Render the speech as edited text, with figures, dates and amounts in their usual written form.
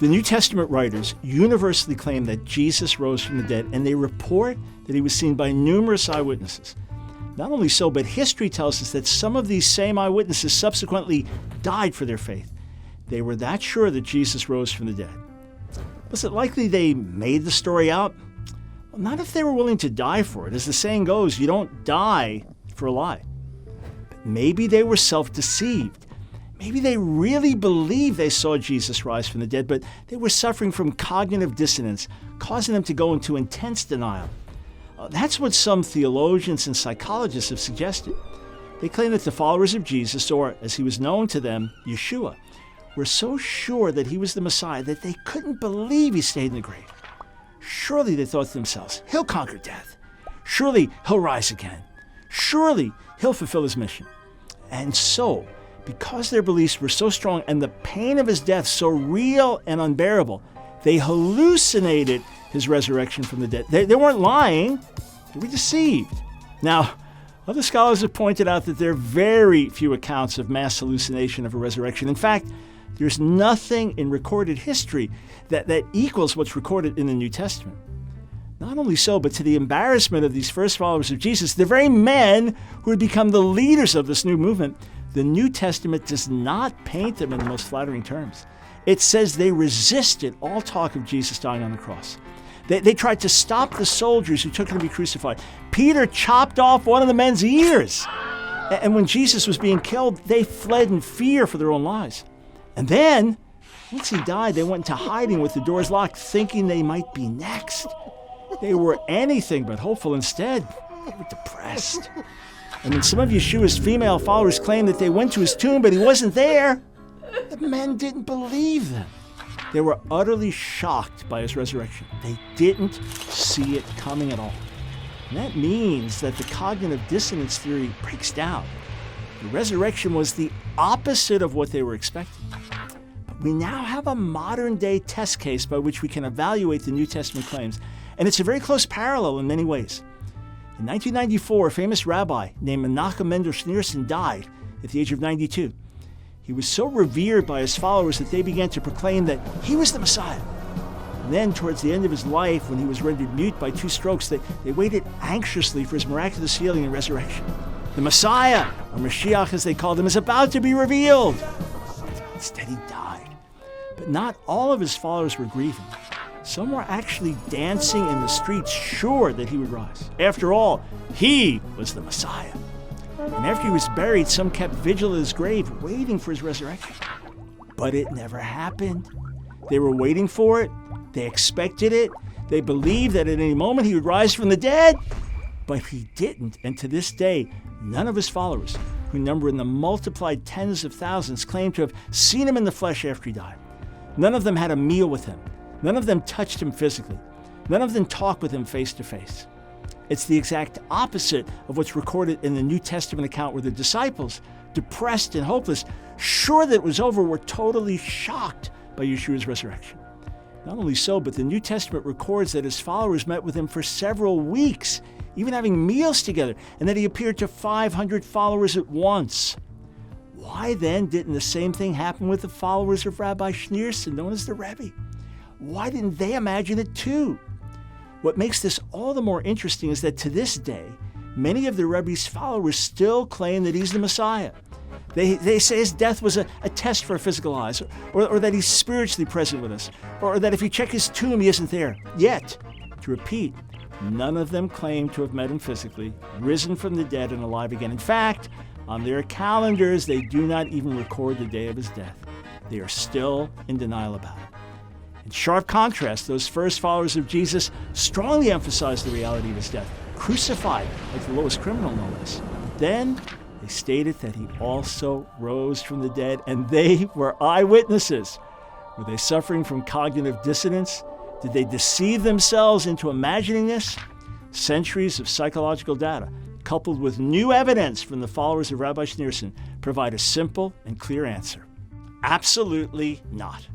The New Testament writers universally claim that Jesus rose from the dead, and they report that he was seen by numerous eyewitnesses. Not only so, but history tells us that some of these same eyewitnesses subsequently died for their faith. They were that sure that Jesus rose from the dead. Was it likely they made the story up? Well, not if they were willing to die for it. As the saying goes, you don't die for a lie. But maybe they were self-deceived. Maybe they really believed they saw Jesus rise from the dead, but they were suffering from cognitive dissonance, causing them to go into intense denial. That's what some theologians and psychologists have suggested. They claim that the followers of Jesus, or as he was known to them, Yeshua, were so sure that he was the Messiah that they couldn't believe he stayed in the grave. Surely, they thought to themselves, he'll conquer death. Surely, he'll rise again. Surely, he'll fulfill his mission. And so, because their beliefs were so strong and the pain of his death so real and unbearable, they hallucinated his resurrection from the dead. They weren't lying, they were deceived. Now, other scholars have pointed out that there are very few accounts of mass hallucination of a resurrection. In fact, there's nothing in recorded history that equals what's recorded in the New Testament. Not only so, but to the embarrassment of these first followers of Jesus, the very men who had become the leaders of this new movement, the New Testament does not paint them in the most flattering terms. It says they resisted all talk of Jesus dying on the cross. They tried to stop the soldiers who took him to be crucified. Peter chopped off one of the men's ears. And when Jesus was being killed, they fled in fear for their own lives. And then, once he died, they went into hiding with the doors locked, thinking they might be next. They were anything but hopeful. Instead, they were depressed. And when some of Yeshua's female followers claimed that they went to his tomb, but he wasn't there, the men didn't believe them. They were utterly shocked by his resurrection. They didn't see it coming at all. And that means that the cognitive dissonance theory breaks down. The resurrection was the opposite of what they were expecting. But we now have a modern-day test case by which we can evaluate the New Testament claims, and it's a very close parallel in many ways. In 1994, a famous rabbi named Menachem Mendel Schneerson died at the age of 92. He was so revered by his followers that they began to proclaim that he was the Messiah. And then, towards the end of his life, when he was rendered mute by 2 strokes, they waited anxiously for his miraculous healing and resurrection. The Messiah, or Mashiach as they called him, is about to be revealed. Instead, he died. But not all of his followers were grieving. Some were actually dancing in the streets, sure that he would rise. After all, he was the Messiah. And after he was buried, some kept vigil at his grave, waiting for his resurrection. But it never happened. They were waiting for it. They expected it. They believed that at any moment he would rise from the dead. But he didn't. And to this day, none of his followers, who number in the multiplied tens of thousands, claim to have seen him in the flesh after he died. None of them had a meal with him. None of them touched him physically. None of them talked with him face to face. It's the exact opposite of what's recorded in the New Testament account, where the disciples, depressed and hopeless, sure that it was over, were totally shocked by Yeshua's resurrection. Not only so, but the New Testament records that his followers met with him for several weeks, even having meals together, and that he appeared to 500 followers at once. Why then didn't the same thing happen with the followers of Rabbi Schneerson, known as the Rebbe? Why didn't they imagine it too? What makes this all the more interesting is that to this day, many of the Rebbe's followers still claim that he's the Messiah. They say his death was a test for our physical eyes, or that he's spiritually present with us, or that if you check his tomb, he isn't there. Yet, to repeat, none of them claim to have met him physically, risen from the dead and alive again. In fact, on their calendars, they do not even record the day of his death. They are still in denial about it. In sharp contrast, those first followers of Jesus strongly emphasized the reality of his death, crucified like the lowest criminal, no less. But then they stated that he also rose from the dead, and they were eyewitnesses. Were they suffering from cognitive dissonance? Did they deceive themselves into imagining this? Centuries of psychological data, coupled with new evidence from the followers of Rabbi Schneerson, provide a simple and clear answer. Absolutely not.